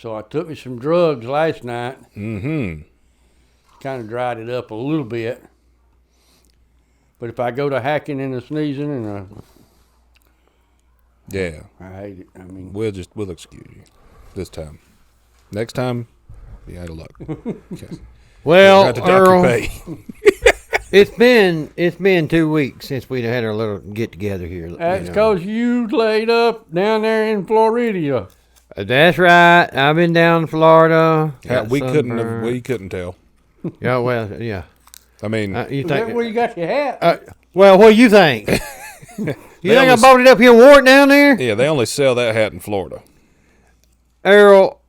So I took me some drugs last night. Mm-hmm. Kind of dried it up a little bit. But if I go to hacking and a sneezing and Yeah. I hate it. I mean, We'll excuse you this time. Next time, be out of luck. Okay. Well, Got to dock your Earl, pay. it's been 2 weeks since we had our little get together here. that's because you laid up down there in Florida. That's right. I've been down in Florida. Yeah, we sunburned. couldn't tell. Yeah, well, yeah. I mean, You Is that think? where you got your hat? Well, what do you think? You think I only- bought it up here and wore it down there? yeah, they only sell that hat in Florida. Earl,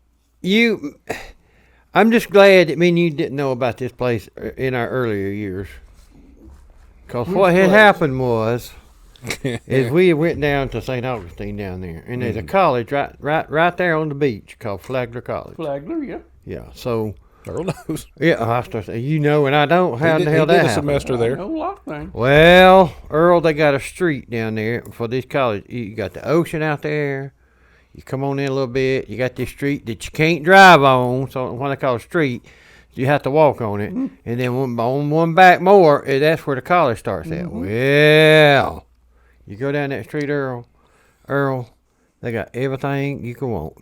I'm just glad that me and you didn't know about this place in our earlier years. Because what had place? happened was, is we went down to St. Augustine down there, and there's a college right there on the beach called Flagler College. Flagler, yeah. Yeah, so Earl knows. yeah, I start saying, you know, and I don't. How He the did- hell he did that a happened? semester there. I know a lot of things. Well, Earl, they got a street down there for this college. You got the ocean out there. You come on in a little bit. You got this street that you can't drive on, so what they call a street, you have to walk on it. Mm-hmm. And then on one back more, that's where the college starts at. Mm-hmm. Well, you go down that street, Earl, they got everything you can want.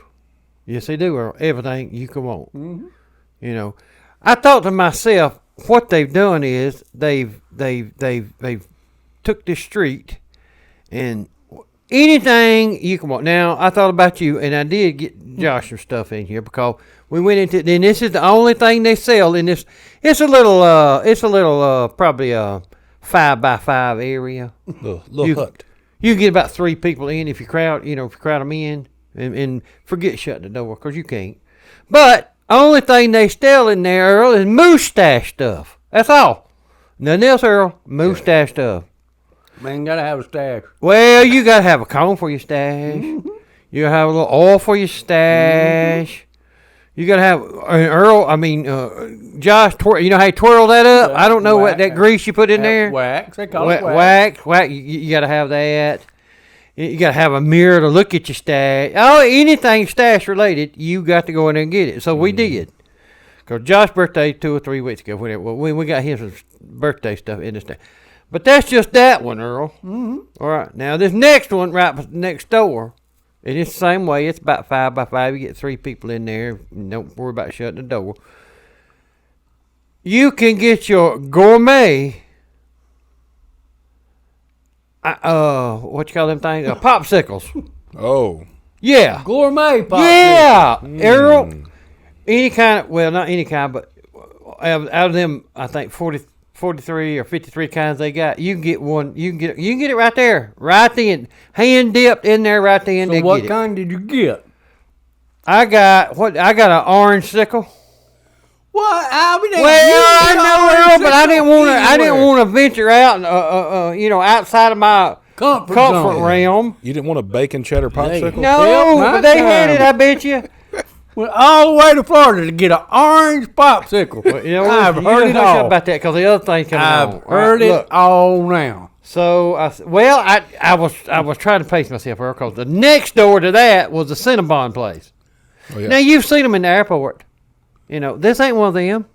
Yes, they do, Earl. Everything you can want. Mm-hmm. You know, I thought to myself, what they've done is they've took this street and anything you can want. Now, I thought about you, and I did get Josh some stuff in here because we went into. Then this is the only thing they sell in this. It's a little probably a 5x5 area. Little hut. You can get about 3 people in if you crowd them in, and forget shutting the door because you can't. But only thing they sell in there, Earl, is mustache stuff. That's all. Nothing else, Earl. Mustache stuff. Man, gotta have a stash. Well, you gotta have a comb for your stash. You gotta have a little oil for your stash. You gotta have Josh. You know how you twirl that up? I don't know what that grease you put in there. Wax. They call it wax. Wax. You gotta have that. You gotta have a mirror to look at your stash. Oh, anything stash related, you got to go in there and get it. So we did. Cause Josh's birthday 2 or 3 weeks ago. We got him some birthday stuff in the stash. But that's just that one, Earl. Mm-hmm. All right. Now, this next one right next door, and it's the same way. It's about 5x5. You get 3 people in there. Don't worry about shutting the door. You can get your gourmet, what you call them things? Popsicles. Oh. Yeah. Gourmet pop. Yeah. Earl, any kind of, well, not any kind, but out of them, I think 43 or 53 kinds they got. You can get one. You can get it right there, right then, hand dipped in there, right then. So what kind did you get? I got an orange sickle. What? I know, Earl, but I didn't want to venture out, outside of my comfort comfort realm. You didn't want a bacon cheddar popsicle? No, but they had it. I bet you. Went all the way to Florida to get an orange popsicle. Well, I've heard it all about that because the other thing coming on. I've heard it all now. So I was trying to pace myself, Earl, because the next door to that was the Cinnabon place. Oh, yeah. Now you've seen them in the airport. You know, this ain't one of them.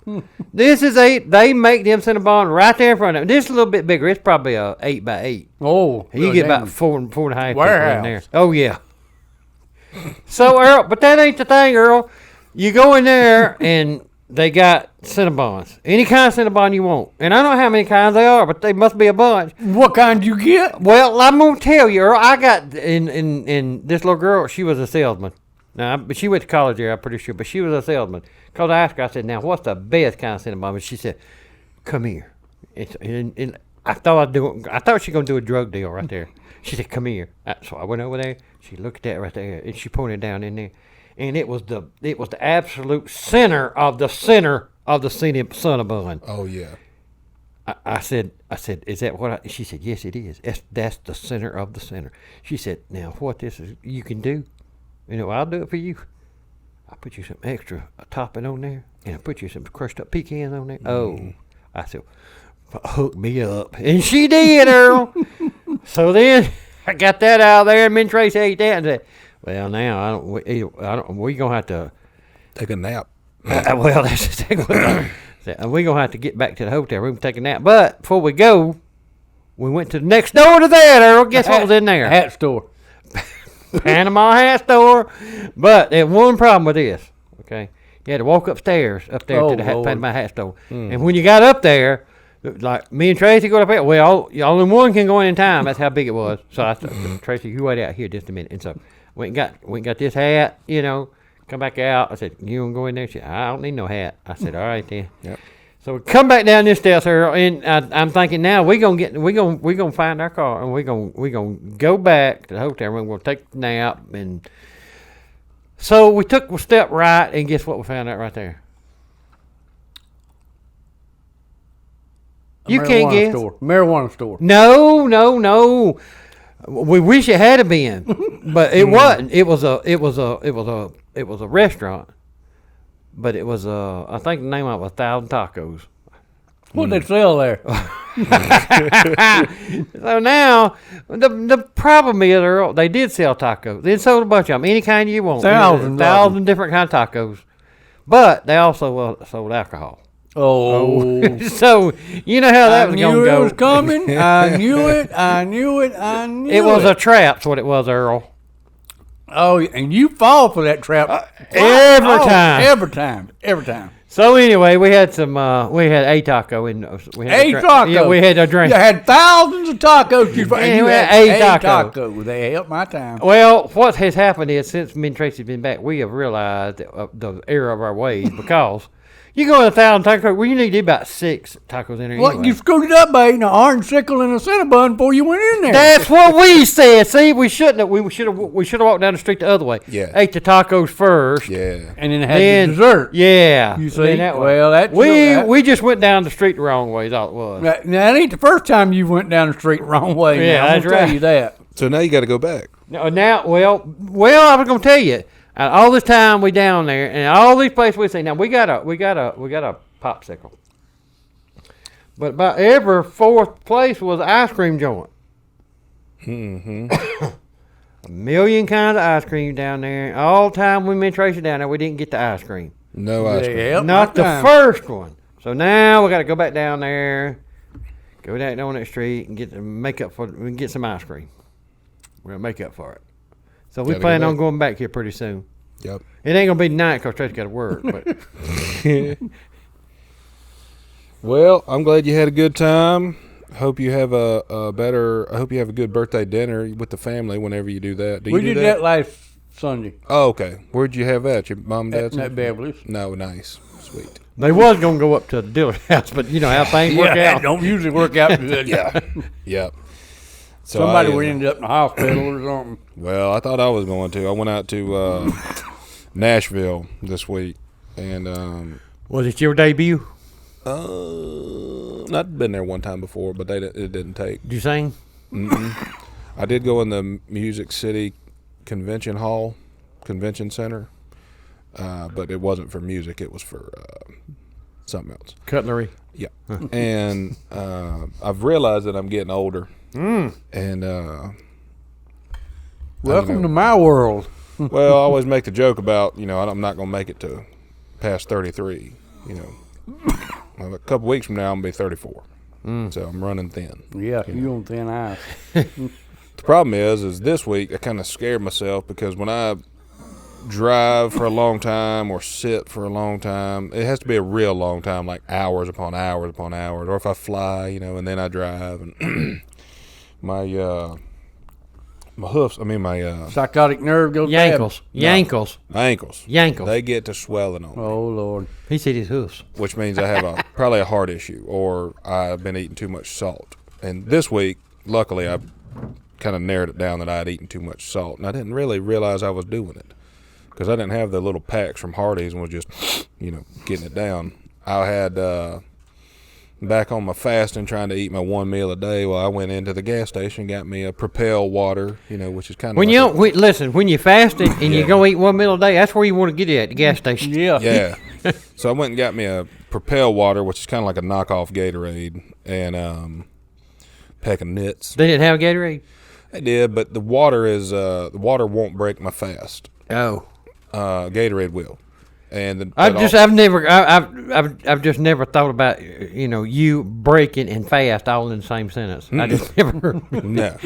This is they make them Cinnabon right there in front of them. This is a little bit bigger. It's probably a 8x8. Oh, You get about 4.5 people in Warehouse. there. Oh yeah. So Earl, but that ain't the thing, Earl. You go in there and they got Cinnabons. Any kind of Cinnabon you want. And I don't know how many kinds they are, but they must be a bunch. What kind did you get? Well, I'm gonna tell you, Earl. I got in this little girl. She was a salesman. Now, but she went to college there, I'm pretty sure. But she was a salesman. Cause I asked her, I said, "Now, what's the best kind of Cinnabon?" And she said, "Come here." And I thought she was gonna do a drug deal right there. She said, "Come here." So I went over there. She looked at that right there, and she pointed down in there, and it was the absolute center of the Cinnabon. Oh, yeah. I said, "Is that what?" She said, "Yes, it is. That's the center of the center." She said, "Now, what this is, you can do, I'll do it for you. I put you some extra topping on there, and I put you some crushed up pecans on there." Oh, I said, "Hook me up," and she did, Earl. So then I got that out of there, and me and Tracy ate that, and said, Well, now I don't. We gonna have to. Take a nap. Well, that's the thing. And we gonna have to get back to the hotel room and take a nap. But before we go, we went to the next door to that, Earl. Guess what was in there? Hat store. Panama hat store. But there's one problem with this. Okay, you had to walk upstairs to the Lord. Panama hat store. And when you got up there, like me and Tracy go up there, well, only one can go in time. That's how big it was. So I said, Tracy, you wait out here just a minute. And so we got this hat, come back out. I said, you want to go in there? She said, I don't need no hat. I said, all right then. Yep. So we come back down this steps here, and I'm thinking now we gonna find our car, and we gonna go back to the hotel room. We'll take a nap, and so we took a step right, and guess what we found out right there? You can't guess. Store. Marijuana store. No. We wish it had been, but it wasn't. It was a restaurant, but it was I think the name of it was 1,000 Tacos. What they sell there? So now the problem is, Earl, they did sell tacos. They sold a bunch of them, any kind you want. 1,000 different kind of tacos, but they also sold alcohol. Oh. So you know how that was going to go. I knew it was coming. I knew it. It was a trap's what it was, Earl. Oh, and you fall for that trap Every time. Every time. So anyway, we had a taco in. We had taco. Yeah, we had a drink. You had thousands of tacos. You had a taco. taco. They helped my time. Well, what has happened is since me and Tracy's been back, we have realized the error of our ways because you go to 1,000 tacos. Well, you need about 6 tacos in there. Well, anyway. you screwed it up by eating an orange sickle and a cinnamon before you went in there. That's what we said. See, we shouldn't have. We should have walked down the street the other way. Yeah. Ate the tacos first. Yeah. And then had the dessert. Yeah. You see? That way. Well, that's we just went down the street the wrong way. Is all it was. Now, that ain't the first time you went down the street the wrong way. Yeah, now. that's I'm gonna right. tell you that. So now you got to go back. Now, well, I was gonna tell you. All this time we down there, and all these places we see. Now we got a popsicle. But about every 4th place was an ice cream joint. Mm-hmm. A million kinds of ice cream down there. All the time we met Tracy down there, we didn't get the ice cream. No ice cream. Yeah, Not the first one. So now we got to go back down there, go down on that street, and get some ice cream. We're gonna make up for it. So we Gotta plan go on back. going back here pretty soon. Yep. It ain't gonna be tonight because Tracy got to work. But Well, I'm glad you had a good time. Hope you have I hope you have a good birthday dinner with the family whenever you do that. We did that last Sunday. Oh, okay. Where'd you have that? Your mom and dad's? At Beverly's. No, nice. Sweet. they was gonna go up to the dealer's house, but you know how things work Yeah, out. don't usually work out good. Yeah. Yep. So Somebody would end up in the hospital or something. Well, I thought I was going to. I went out to Nashville this week, and Was it your debut? I'd been there one time before, but it didn't take. Did you sing? I did go in the Music City Convention Center, but it wasn't for music. It was for something else. Cutlery. Yeah. And I've realized that I'm getting older. And Welcome to my world. well, I always make the joke about, I'm not going to make it to past 33, Well, a couple weeks from now, I'm going to be 34. So I'm running thin. Yeah, you on thin ice. The problem is this week I kind of scared myself because when I drive for a long time or sit for a long time, it has to be a real long time, like hours upon hours upon hours. Or if I fly, and then I drive, and my hoofs, my Psychotic nerve goes Yankles. ankles, Yankles. they get to swelling on me, Oh, Lord. He said his hoofs. which means I have probably a heart issue, or I've been eating too much salt. And this week, luckily, I kind of narrowed it down that I had eaten too much salt, and I didn't really realize I was doing it because I didn't have the little packs from Hardee's and was just, getting it down. I had back on my fasting, trying to eat my one meal a day. Well, I went into the gas station and got me a Propel water, which is kind of When when you're fasting and you're gonna eat one meal a day, that's where you want to get it at the gas station. Yeah. Yeah. So I went and got me a Propel water, which is kind of like a knockoff Gatorade, and pack of Nits. They didn't have Gatorade. I did, but the water won't break my fast. Oh. Gatorade will. And I've just never thought about you breaking and fast all in the same sentence. I just never. No.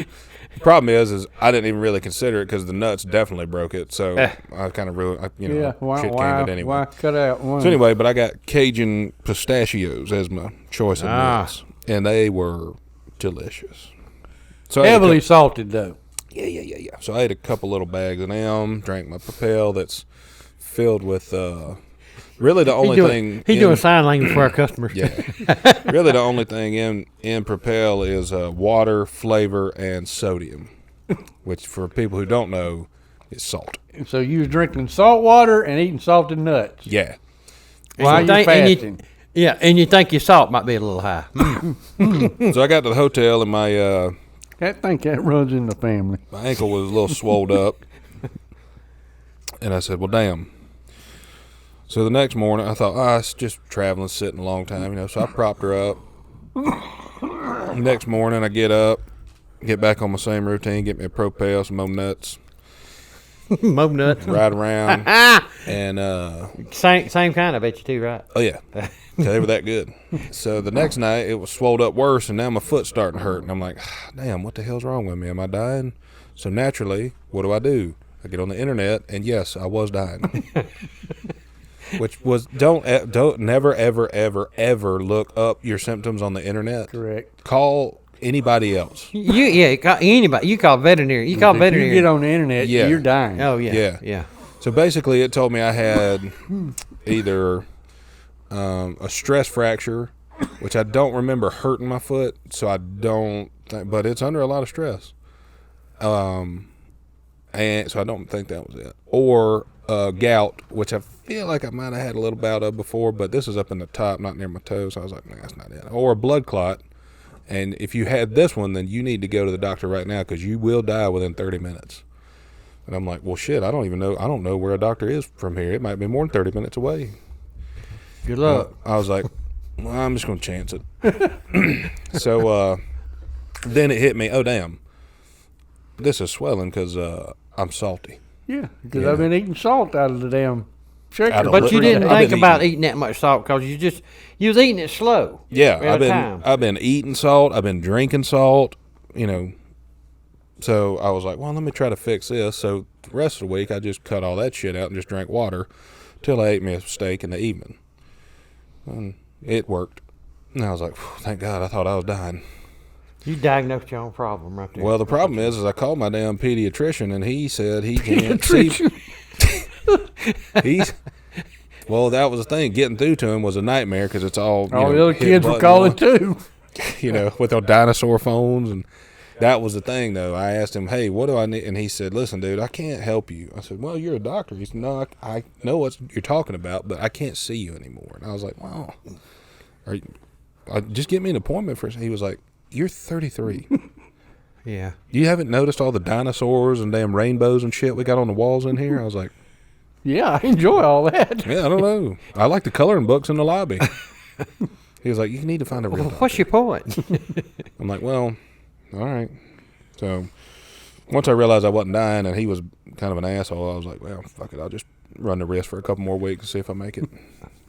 The problem is I didn't even really consider it because the nuts definitely broke it. So I kind of ruined, shit canned it anyway. Why cut out one? So anyway, but I got Cajun pistachios as my choice of nuts, and they were delicious. So heavily salted though. Yeah. So I ate a couple little bags of them, drank my Propel that's filled with really the only thing. He's doing sign language for our customers. Yeah. Really the only thing in Propel is water, flavor, and sodium, which for people who don't know is salt. So you was drinking salt water and eating salted nuts. Yeah. While you're fasting. And you think your salt might be a little high. So I got to the hotel and my I think that runs in the family. my ankle was a little swelled up. And I said, well, damn. So the next morning, I thought, it's just traveling, sitting a long time, So I propped her up. Next morning, I get up, get back on my same routine, get me a Propel, some more nuts. Mo nuts. Ride around. And, same kind, I bet you too, right? oh, yeah. They were that good. So the next night, it was swelled up worse, and now my foot's starting to hurt. And I'm like, damn, what the hell's wrong with me? Am I dying? So naturally, what do? I get on the internet, and yes, I was dying. Which was don't never ever look up your symptoms on the internet. Correct. Call anybody else. Call anybody. You call veterinary. If you get on the internet, you're dying. Oh yeah. So basically, it told me I had either a stress fracture, which I don't remember hurting my foot, so I don't think, but it's under a lot of stress. And so I don't think that was it. Or gout, which I feel like I might have had a little bout of before, but this is up in the top, not near my toes. So I was like, nah, that's not it. Or a blood clot. And if you had this one, then you need to go to the doctor right now because you will die within 30 minutes. And I'm like, well, shit, I don't even know. I don't know where a doctor is from here. It might be more than 30 minutes away. Good luck. I was like, well, I'm just going to chance it. So then it hit me. Oh, damn. This is swelling because I'm salty. Yeah, because I've been eating salt out of the damn sugar. But you didn't think about eating that much salt because you was eating it slow. Yeah, I've been eating salt. I've been drinking salt. So I was like, well, let me try to fix this. So the rest of the week, I just cut all that shit out and just drank water till I ate me a steak in the evening. And it worked. And I was like, thank God, I thought I was dying. You diagnosed your own problem right there. Well, the problem is I called my damn pediatrician, and he said he can't see. Well, that was the thing. Getting through to him was a nightmare because it's all the other kids were calling too. With their dinosaur phones, and that was the thing. Though I asked him, "Hey, what do I need?" And he said, "Listen, dude, I can't help you." I said, "Well, you're a doctor." He said, "No, I know what you're talking about, but I can't see you anymore." And I was like, "Wow, just get me an appointment for." He was like, "You're 33. Yeah. You haven't noticed all the dinosaurs and damn rainbows and shit we got on the walls in here?" I was like, yeah, I enjoy all that. Yeah, I don't know. I like the coloring books in the lobby. He was like, you need to find a real doctor. What's your point? I'm like, well, all right. So once I realized I wasn't dying and he was kind of an asshole, I was like, well, fuck it. I'll just run the risk for a couple more weeks and see if I make it.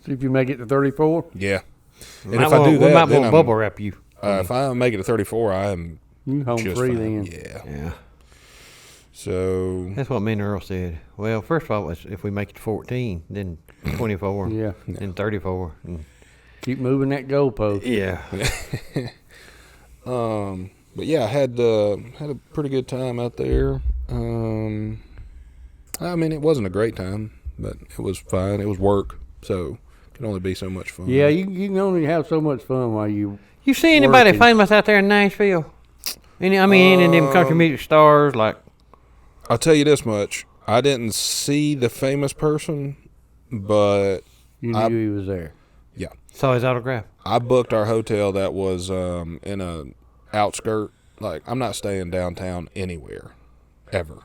See if you make it to 34? Yeah. And if I do that, we might then want to bubble wrap you. If I make it to 34, I am you home just free fine. then. Yeah. So that's what me and Earl said. Well, first of all, if we make it to 14, then 24, yeah, then 34. And keep moving that goalpost. Yeah. But yeah, I had a pretty good time out there. I mean, it wasn't a great time, but it was fine. It was work, so it can only be so much fun. Yeah, you can only have so much fun while you see anybody working. famous out there in Nashville? Any of them country music stars like? I'll tell you this much: I didn't see the famous person, but you knew he was there. Yeah, saw his autograph. I booked our hotel that was in a outskirt. Like, I'm not staying downtown anywhere, ever.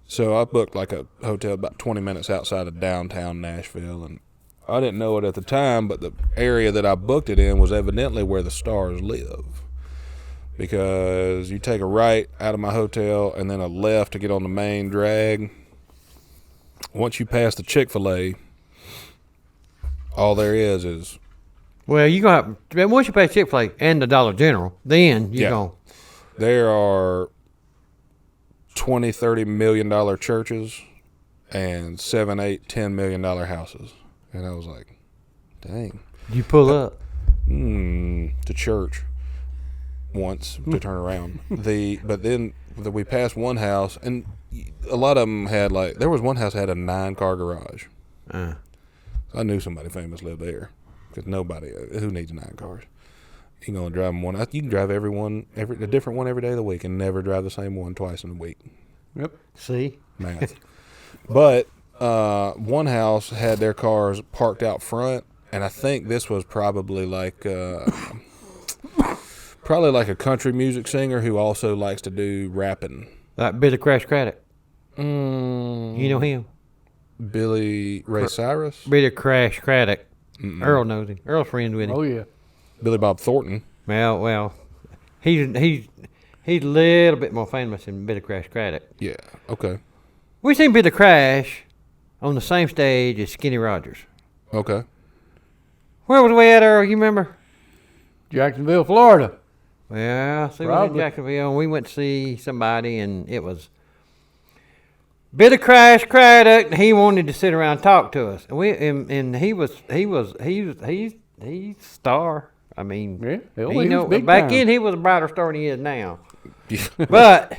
So I booked like a hotel about 20 minutes outside of downtown Nashville, and I didn't know it at the time, but the area that I booked it in was evidently where the stars live. because you take a right out of my hotel and then a left to get on the main drag. Once you pass the Chick-fil-A, all there is Well, you gonna have, once you pay Chick-fil-A and the Dollar General, then you Yeah. go. there are $20-30 million churches and $7-10 million houses. And I was like, dang. You pull up. To church once to turn around. But then we passed one house, and a lot of them had there was one house that had a 9-car garage. I knew somebody famous lived there, because nobody who needs 9 cars. You gonna drive them one? You can drive a different one every day of the week, and never drive the same one twice in a week. Yep. See? Math. But one house had their cars parked out front, and I think this was probably like a country music singer who also likes to do rapping. Like Billy Crash Craddock. Mm, You know him? Billy Ray Cyrus? Billy Crash Craddock. Earl knows him. Earl's friends with him. Oh yeah. Billy Bob Thornton. Well, he's a little bit more famous than Billy Crash Craddock. Yeah, okay. We seen Billy Crash on the same stage as Skinny Rogers. Okay. Where was we at, Earl? You remember? Jacksonville, Florida. Well, see, we was in Probably. Jacksonville, and we went to see somebody, and it was Billy Crash Craddock. And he wanted to sit around and talk to us, and he's star. I mean, Yeah. Hell, he he know, was big back time. then he was a brighter star than he is now. But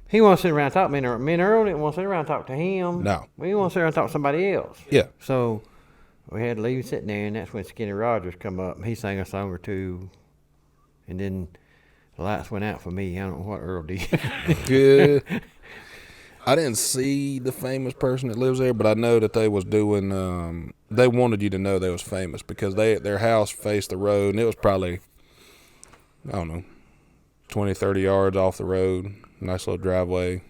he wanted to sit around and talk. Me and Earl didn't want to sit around and talk to him. No. We want to sit around and talk to somebody else. Yeah. So we had to leave sitting there, and that's when Skinny Rogers come up, and he sang a song or two, and then the lights went out for me. I don't know what Earl did. Good. I didn't see the famous person that lives there, but I know that they was doing. They wanted you to know they was famous because their house faced the road, and it was probably, I don't know, 20, 30 yards off the road. Nice little driveway,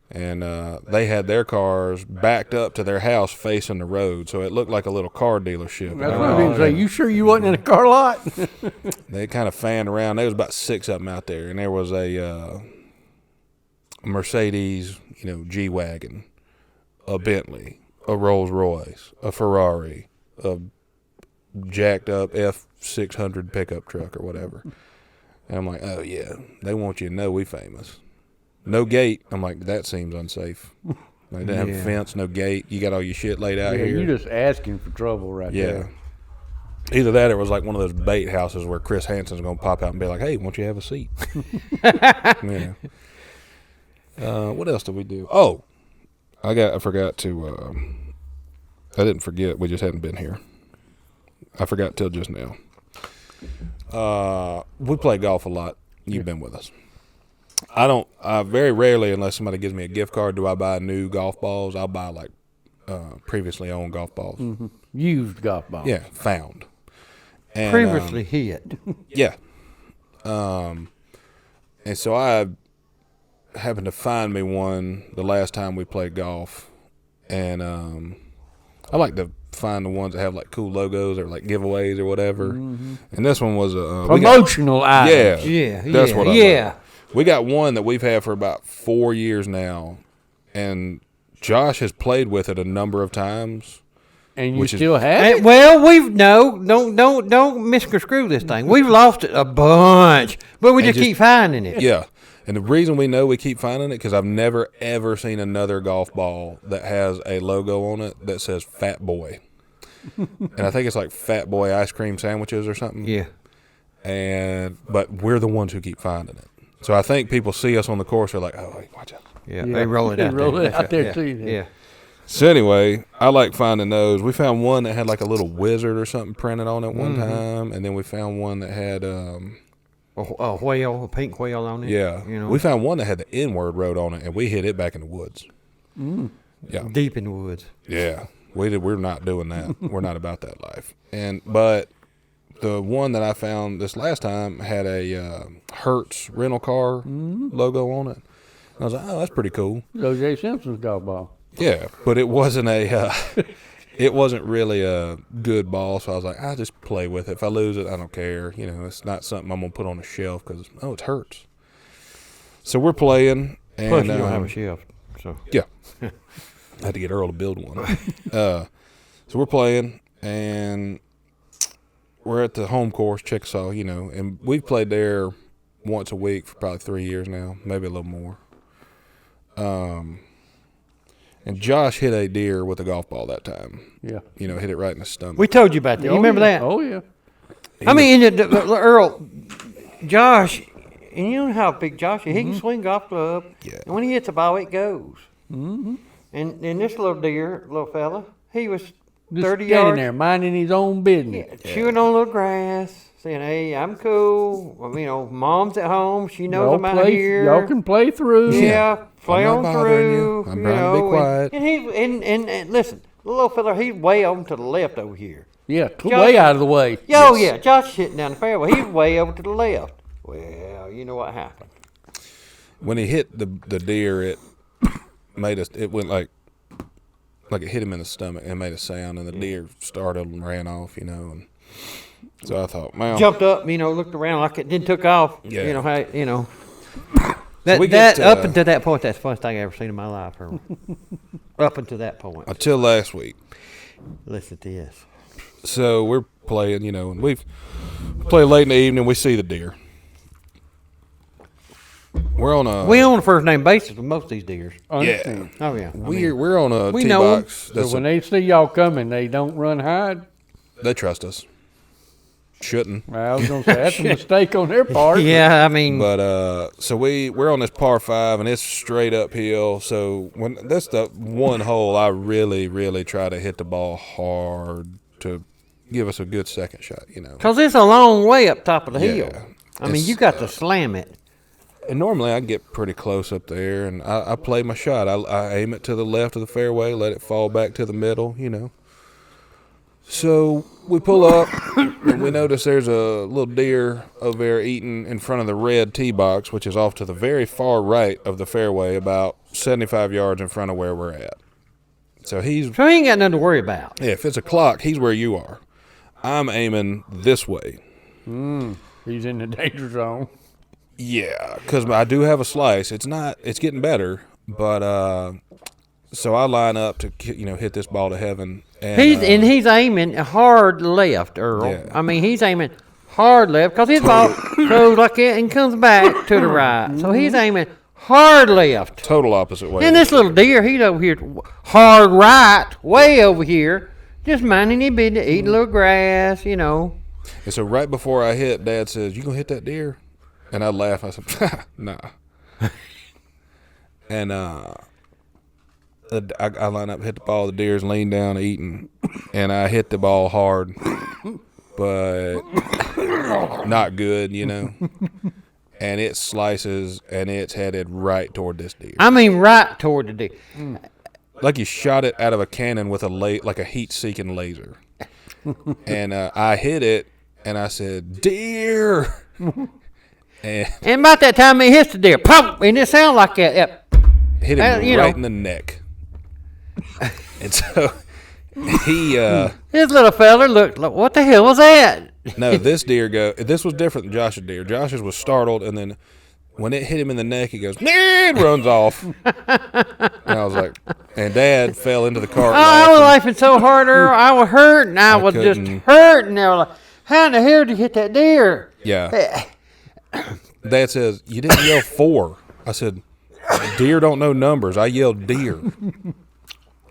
and they had their cars backed up to their house facing the road, so it looked like a little car dealership. That's what I was gonna say. You sure you wasn't in a car lot? They kind of fanned around. There was about 6 of them out there, and there was a Mercedes, G-Wagon, a Bentley, a Rolls Royce, a Ferrari, a jacked up F600 pickup truck or whatever. And I'm like, oh yeah, they want you to know we famous. No gate. I'm like, that seems unsafe. They didn't have a fence, no gate. You got all your shit laid out Yeah, here. you just asking for trouble right Yeah. there. Either that or it was like one of those bait houses where Chris Hansen's going to pop out and be like, hey, won't you have a seat? Yeah. What else did we do? Oh, I forgot to, I didn't forget. We just hadn't been here. I forgot till just now. We play golf a lot. You've been with us. I very rarely, unless somebody gives me a gift card, do I buy new golf balls. I'll buy previously owned golf balls. Mm-hmm. Used golf ball. Yeah, found. And, Previously hit. Yeah. And so I happened to find me one the last time we played golf. And I like to find the ones that have cool logos or giveaways or whatever. Mm-hmm. And this one was a promotional items. Yeah. That's what I yeah. like. We got one that we've had for about 4 years now. And Josh has played with it a number of times. And you still have it? Well, don't misconstrue this thing. We've lost it a bunch, but we just keep finding it. Yeah. And the reason we know we keep finding it, because I've never, ever seen another golf ball that has a logo on it that says Fat Boy. And I think it's like Fat Boy ice cream sandwiches or something. Yeah. But we're the ones who keep finding it. So I think people see us on the course, they're like, oh, hey, watch out. Yeah, they roll it out there. Roll it out there yeah. too. Then. Yeah. So anyway, I like finding those. We found one that had a little wizard or something printed on it one time, and then we found one that had a whale, a pink whale on it. yeah. We found one that had the N-word wrote on it, and we hid it back in the woods. Yeah, Deep in the woods. yeah. We're not doing that. We're not about that life. But the one that I found this last time had a Hertz rental car logo on it. I was like, oh, that's pretty cool. O.J. Simpson's golf ball. Yeah, but it wasn't a it wasn't really a good ball, so I was like, I'll just play with it. If I lose it, I don't care. It's not something I'm going to put on a shelf because, it hurts. So we're playing. And, Plus, you don't have a shelf. So. Yeah. I had to get Earl to build one. So we're playing, and we're at the home course, Chickasaw, and we've played there once a week for probably 3 years now, maybe a little more. And Josh hit a deer with a golf ball that time. Yeah. Hit it right in the stomach. We told you about that. You remember that? Oh, yeah. Earl, Josh, and you know how big Josh is. He can swing golf club. Yeah. And when he hits a ball, it goes. Mm-hmm. And this little fella, he was Just 30 standing yards. there, minding his own business. Chewing on a little grass, saying, hey, I'm cool. Well, Mom's at home. She knows Y'all I'm out here. Y'all can play through. Yeah, play I'm on not bothering through. you. I'm trying to be quiet. And listen, the little fella, he's way over to the left over here. Yeah, way out of the way. Oh, yeah, Josh is hitting down the fairway. He's way over to the left. Well, you know what happened. When he hit the deer, it made us. It went like it hit him in the stomach and made a sound, and the deer startled and ran off. And so I thought, man, Jumped up, looked around like it then took off. Yeah. That up until that point, that's the funnest thing I ever seen in my life. Earl. Up until that point. until last week. Listen to this. So we're playing, and we play late in the evening. We see the deer. We're on a We on a first name basis with most of these deers. Understand. Oh yeah. we're on a we tee know 'em. box. So when they see y'all coming, they don't run hide. They trust us. Shouldn't. Well, I was gonna say that's a mistake on their part. Yeah, But so we're on this par 5 and it's straight uphill. So when that's the one hole I really, really try to hit the ball hard to give us a good second shot. because it's a long way up top of the hill. Yeah. You got to slam it. And normally I get pretty close up there, and I play my shot. I aim it to the left of the fairway, let it fall back to the middle, So we pull up, and we notice there's a little deer over there eating in front of the red tee box, which is off to the very far right of the fairway, about 75 yards in front of where we're at. So he ain't got nothing to worry about. Yeah, if it's a clock, he's where you are. I'm aiming this way. He's in the danger zone. Yeah, because I do have a slice. It's getting better, but so I line up to hit this ball to heaven. And He's aiming hard left, Earl. Yeah. He's aiming hard left because his ball goes like that and comes back to the right. So he's aiming hard left. Total opposite way. And this little deer, he's over here hard right, way over here, just minding his business, eating a little grass, And so right before I hit, Dad says, "You gonna hit that deer?" And I laugh. I said, "Nah." And I line up, hit the ball. The deer's leaned down eating, and I hit the ball hard, but not good, And it slices, and it's headed right toward this deer. Right toward the deer. Like you shot it out of a cannon with like a heat-seeking laser. And I hit it, and I said, "Deer!" And about that time it hits the deer, pop, and it sounds like that. Hit him right in the neck. And so he This little fella looked like, what the hell was that? no, this was different than Josh's deer. Josh's was startled, and then when it hit him in the neck, he goes, and runs off. And I was like, and Dad fell into the cart. I was laughing so hard, Earl. I was hurting. I was just couldn't- hurting. I was like, how in the hell did you hit that deer? Yeah. Dad says, "You didn't yell 4." I said, "Deer don't know numbers." I yelled deer.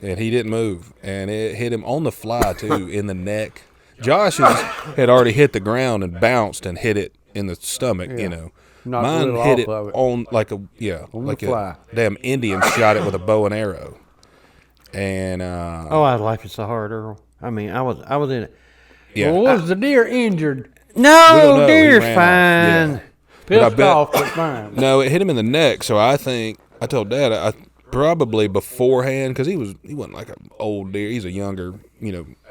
And he didn't move. And it hit him on the fly, too, in the neck. Josh had already hit the ground and bounced and hit it in the stomach, Knocked Mine a little hit off it of it. on the fly. A damn Indian shot it with a bow and arrow. And I was laughing so hard, Earl. I was in it. yeah, Well, was the deer injured? We don't No, know. He deer's ran off. fine. Yeah. But I Pissed bet- off, but fine. no, it hit him in the neck. So I told Dad, probably beforehand, because he wasn't like an old deer. He's a younger,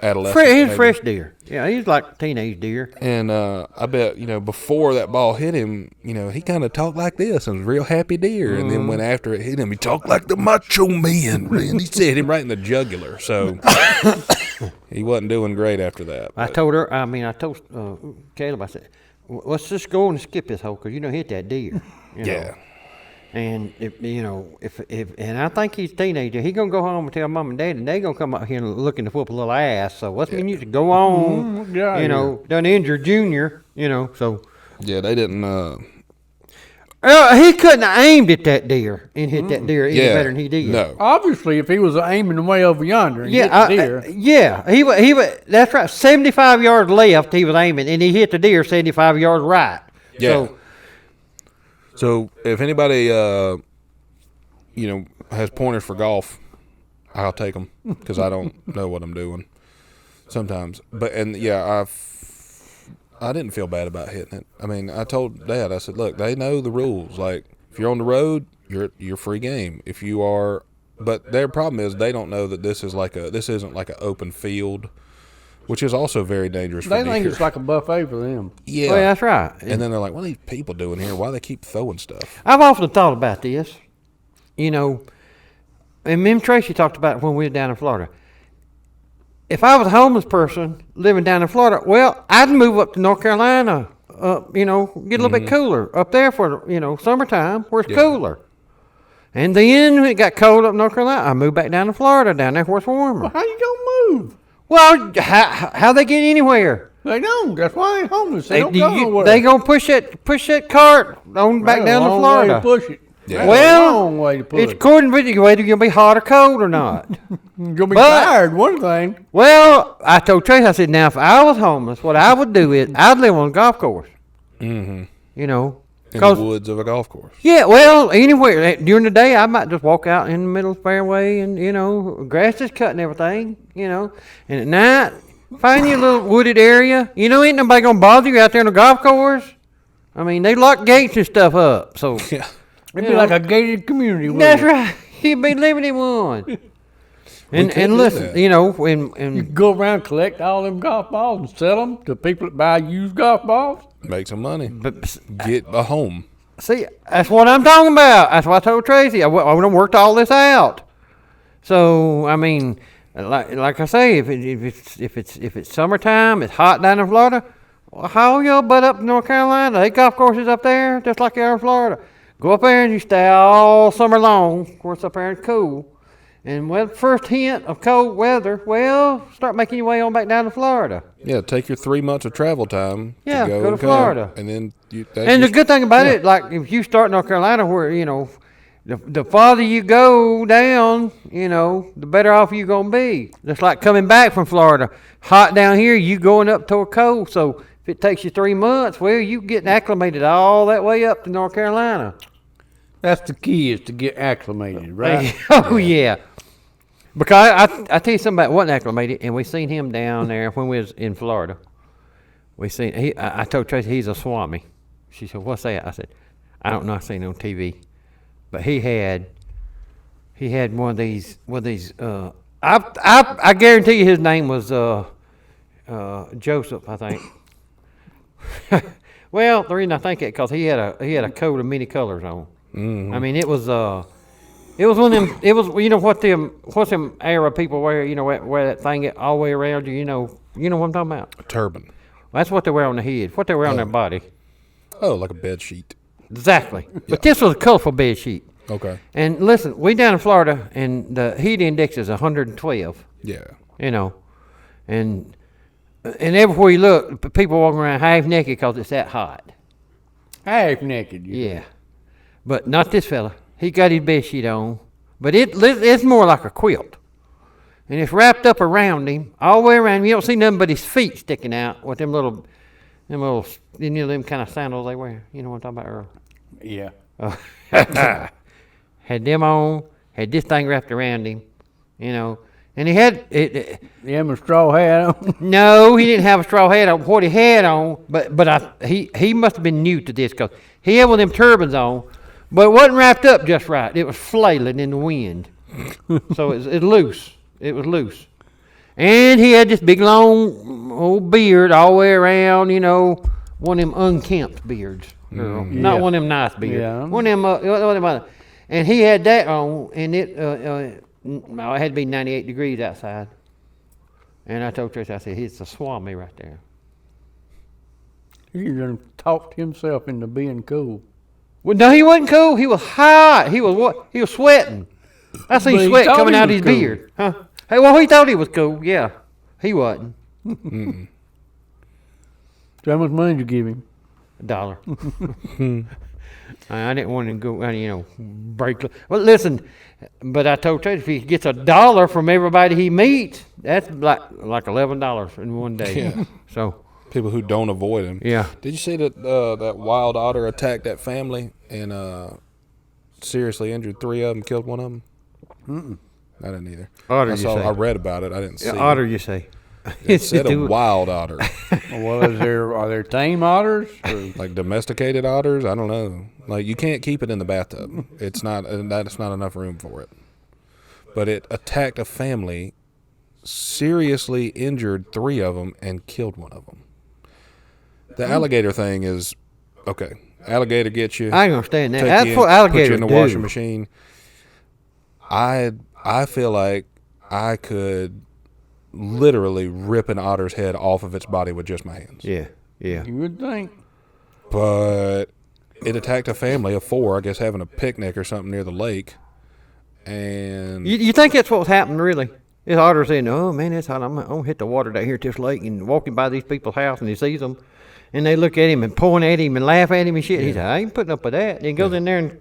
adolescent. He's maybe. fresh deer. Yeah, he's like a teenage deer. And I bet, before that ball hit him, he kind of talked like this and was a real happy deer. And then when after it hit him, he talked like the macho man. And he said him right in the jugular. So he wasn't doing great after that. I told Caleb, I said, let's just go and skip this hole because hit that deer. Yeah. And if and I think he's a teenager, he gonna go home and tell mom and dad, and they gonna come out here and looking to whoop a little ass. So what's mean you to go on? Done injured Junior. So yeah, they didn't. He couldn't have aimed at that deer and hit that deer any better than he did. No, Obviously, if he was aiming way over yonder and hit the deer. He was. That's right. 75 yards left, he was aiming, and he hit the deer 75 yards right. Yeah. So if anybody, has pointers for golf, I'll take them because I don't know what I'm doing sometimes. But I didn't feel bad about hitting it. I mean, I told Dad, I said, look, they know the rules. Like if you're on the road, you're free game. If you are, but their problem is they don't know that this isn't like an open field, which is also very dangerous for They deer. think it's like a buffet for them. Yeah. Well, that's right. And then they're like, what are these people doing here? Why do they keep throwing stuff? I've often thought about this, and me and Tracy talked about it when we were down in Florida. If I was a homeless person living down in Florida, well, I'd move up to North Carolina, get a little bit cooler up there for, summertime where it's cooler. And then when it got cold up in North Carolina, I moved back down to Florida, down there where it's warmer. Well, how you gonna move? Well, how they get anywhere? They don't. That's why they're homeless. They don't go nowhere. They gonna push that cart on back down to Florida. Way to push it. Yeah. Well, long way to push it's it. according to whether you're gonna be hot or cold or not. You're gonna be tired. One thing. Well, I told Tracy, I said, now if I was homeless, what I would do is I'd live on a golf course. Mm-hmm. In the woods of a golf course. Yeah, well, anywhere during the day, I might just walk out in the middle of the fairway, and grass is cut and everything, and at night, find you a little wooded area. Ain't nobody gonna bother you out there on the golf course. I mean, they lock gates and stuff up, so Yeah. It'd be like a gated community. that's right. You'd be living in one. And listen, and You go around, collect all them golf balls and sell them to people that buy used golf balls. Make some money. but Get a home. see, that's what I'm talking about. That's what I told Tracy. I done worked all this out. So I mean, like I say, if it's summertime, it's hot down in Florida. Well, haul your butt up to North Carolina. They golf courses up there, just like they are in Florida. Go up there and you stay all summer long. Of course, up there it's cool. And first hint of cold weather, start making your way on back down to Florida. Yeah, take your 3 months of travel time. Yeah, to go to Florida. And then And the good thing about it, like if you start in North Carolina, where the farther you go down, the better off you're gonna be. Just like coming back from Florida, hot down here, you going up toward cold. So if it takes you 3 months, you getting acclimated all that way up to North Carolina. That's the key, is to get acclimated, right? Oh yeah. Because I tell you something about wasn't acclimated, and we seen him down there when we was in Florida. I told Tracy he's a Swami. She said, "What's that?" I said, "I don't know. I seen it on TV, but he had one of these. I guarantee you his name was Joseph, I think. Well, the reason I think it because he had a coat of many colors on. Mm-hmm. I mean, it was one of them. It was what's them Arab people wear? Wear that thing all the way around you. You know what I'm talking about? A turban. Well, that's what they wear on the head. What they wear on their body. Oh, like a bed sheet. Exactly. But this was a colorful bed sheet. Okay. And listen, we down in Florida, and the heat index is 112. Yeah. And everywhere you look, people walking around half naked because it's that hot. Half naked. Yeah. But not this fella. He got his bed sheet on, but it's more like a quilt. And it's wrapped up around him, all the way around him. You don't see nothing but his feet sticking out with them little them kind of sandals they wear. You know what I'm talking about, Earl? Yeah. Had them on, had this thing wrapped around him, and he had it. You have a straw hat on? No, he didn't have a straw hat on. What he had on, but he must have been new to this because he had one of them turbans on, But it wasn't wrapped up just right. It was flailing in the wind. So it's loose. It was loose. And he had this big long old beard all the way around, one of them unkempt beards. Girl. Not one of them nice beards. Yeah. One of them and he had that on, and it had to be 98 degrees outside. And I told Tracy, I said, it's a swami right there. He done talked himself into being cool. Well, no, he wasn't cool. He was hot. He was what? He was sweating. I seen But he sweat thought coming he out of was his cool. beard. Huh? Hey, well, he thought he was cool. Yeah, he wasn't. So how much money did you give him? $1. I didn't want to go, break. Well, listen, but I told Tracy if he gets $1 from everybody he meets, that's like $11 in one day. Yeah. So People who don't avoid him. yeah. Did you see that that wild otter attacked that family and seriously injured 3 of them, killed 1 of them? I didn't either. Otter, you say? I read about it. I didn't see Otter, it. you say? It said a wild otter. Well, are there tame otters? Or? Like domesticated otters? I don't know. Like you can't keep it in the bathtub. It's not. That's not enough room for it. But it attacked a family, seriously injured 3 of them, and killed 1 of them. The alligator thing is okay. Alligator gets you. I ain't gonna stand that. take That's you what in, alligators put you in the do. washing machine. I feel like I could literally rip an otter's head off of its body with just my hands. Yeah, yeah. You would think. But it attacked a family of 4, I guess, having a picnic or something near the lake. And You think that's what's happened, really? This otter saying, "Oh man, it's hot. I'm gonna hit the water down here at this lake," and walking by these people's house, and he sees them, and they look at him and point at him and laugh at him and shit. He said, "I ain't putting up with that." And he goes in there and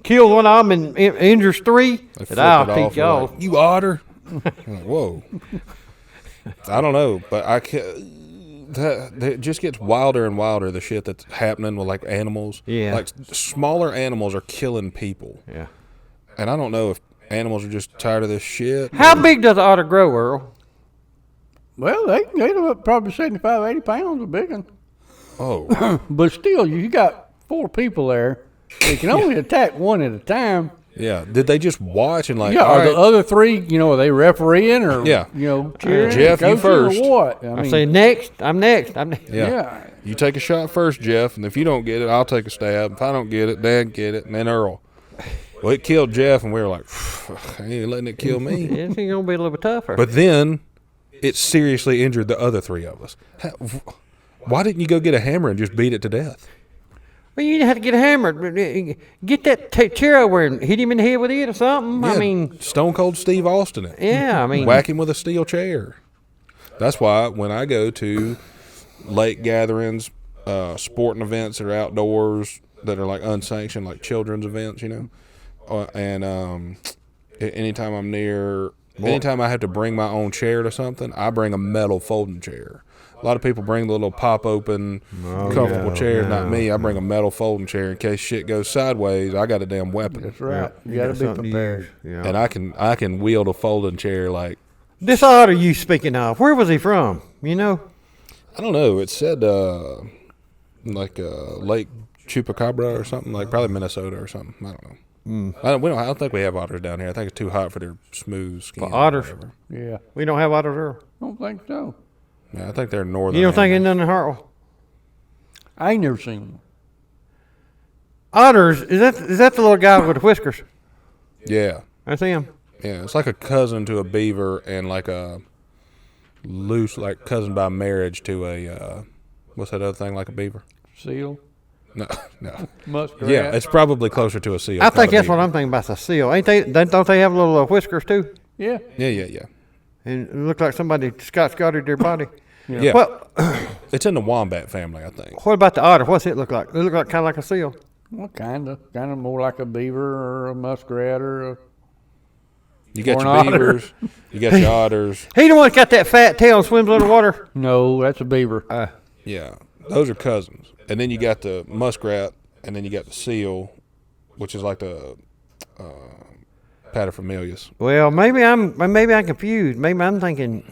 kills 1 of them and injures 3. they Said, flip "I'll it teach off. y'all." Like, you otter. I'm like, whoa. I don't know, but I can't. It just gets wilder and wilder, the shit that's happening with like animals. Yeah. Like smaller animals are killing people. Yeah. And I don't know if animals are just tired of this shit. How big does an otter grow, Earl? Well, they're probably 75, 80 pounds, a big one. Oh. But still, you got 4 people there. They can only attack 1 at a time. Yeah. Did they just watch and like, Yeah, all are right, the other 3, are they refereeing or, Yeah. cheering? Jeff, you coaching first. Or what? I say next. I'm next. yeah. Yeah. You take a shot first, Jeff, and if you don't get it, I'll take a stab. If I don't get it, Dad get it, and then Earl. Well, it killed Jeff, and we were like, I ain't letting it kill me. It's gonna be a little bit tougher. But then it seriously injured the other 3 of us. Why didn't you go get a hammer and just beat it to death? Well, you didn't have to get a hammer. Get that chair over and hit him in the head with it or something. Yeah, I mean, Stone Cold Steve Austin it. yeah. I mean, Whack him with a steel chair. That's why when I go to lake gatherings, sporting events that are outdoors that are like unsanctioned, like children's events, and anytime I'm near, anytime I have to bring my own chair to something, I bring a metal folding chair. A lot of people bring the little pop-open, comfortable chairs. Not me. I bring a metal folding chair in case shit goes sideways. I got a damn weapon, That's right. Yeah, You got to be something to prepared. use. Yeah. and I can wield a folding chair like. This otter you speaking of, where was he from? You know? I don't know. It said like Lake Chupacabra or something, like probably Minnesota or something. I don't know. I don't think we have otters down here. I think it's too hot for their smooth skin. For otters? or whatever. Yeah. We don't have otters here. Don't think so. Yeah, I think they're northern. You don't think it's animals. none in Hartwell? I ain't never seen one. Otters, is that the little guy with the whiskers? Yeah, That's him. yeah. It's like a cousin to a beaver and like a loose, like cousin by marriage to a what's that other thing like a beaver? Seal. No, no. Muskrat. Yeah, it's probably closer to a seal. I not think a that's what beaver. I'm thinking about the seal. Ain't they? Don't they have little whiskers too? Yeah. Yeah. And it look like somebody scotched their body. Yeah. Well, It's in the wombat family, I think. what about the otter? What's it look like? It look like kind of like a seal. Well, kind of more like a beaver or a muskrat or a. You got Or your an otter. beavers, you got your otters. He the one that got that fat tail and swims under water. No, that's a beaver. Yeah, those are cousins. And then you got the muskrat, and then you got the seal, which is like the paterfamilias. Well, maybe I'm confused. Maybe I'm thinking,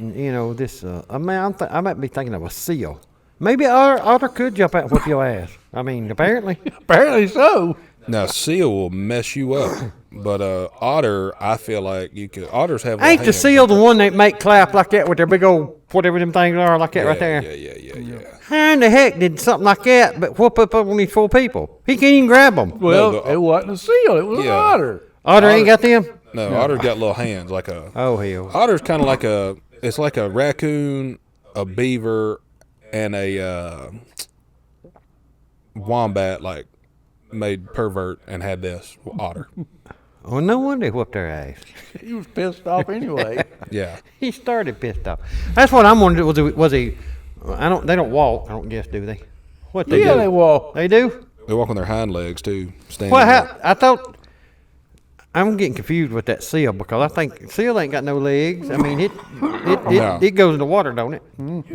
this. I might be thinking of a seal. Maybe otter could jump out and whip your ass. I mean, apparently. Apparently so. Now seal will mess you up, but otter, I feel like you could. Otters have. Ain't little the hands. seal the one that make clap like that with their big old whatever them things are like that right there? Yeah. How in the heck did something like that but whoop up on these 4 people? He can't even grab them. Well, No, it wasn't a seal. It was an otter. Otter ain't got them? No, otter's got little hands like a. Oh, hell. Otter's kind of like a. It's like a raccoon, a beaver, and a wombat. Like made pervert and had this otter. Well, no wonder he whooped their ass. He was pissed off anyway. Yeah. He started pissed off. That's what I'm wondering. Was he? They don't walk. I don't guess, do they? What they do? Yeah, they walk. They do. They walk on their hind legs too. Standing. Well, up. I thought. I'm getting confused with that seal because I think seal ain't got no legs. I mean, it goes in the water, don't it?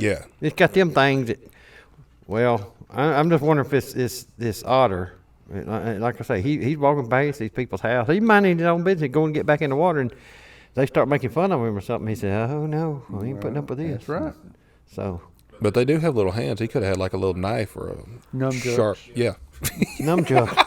Yeah. It's got them things that. Well, I'm just wondering if it's this otter. Like I say, he's walking past these people's house. He's minding his own business, going to get back in the water, and they start making fun of him or something. He said, "Oh no, I ain't putting up with this." That's right. So. But they do have little hands. He could have had like a little knife or a Nunchucks. sharp. Yeah. Nunchucks.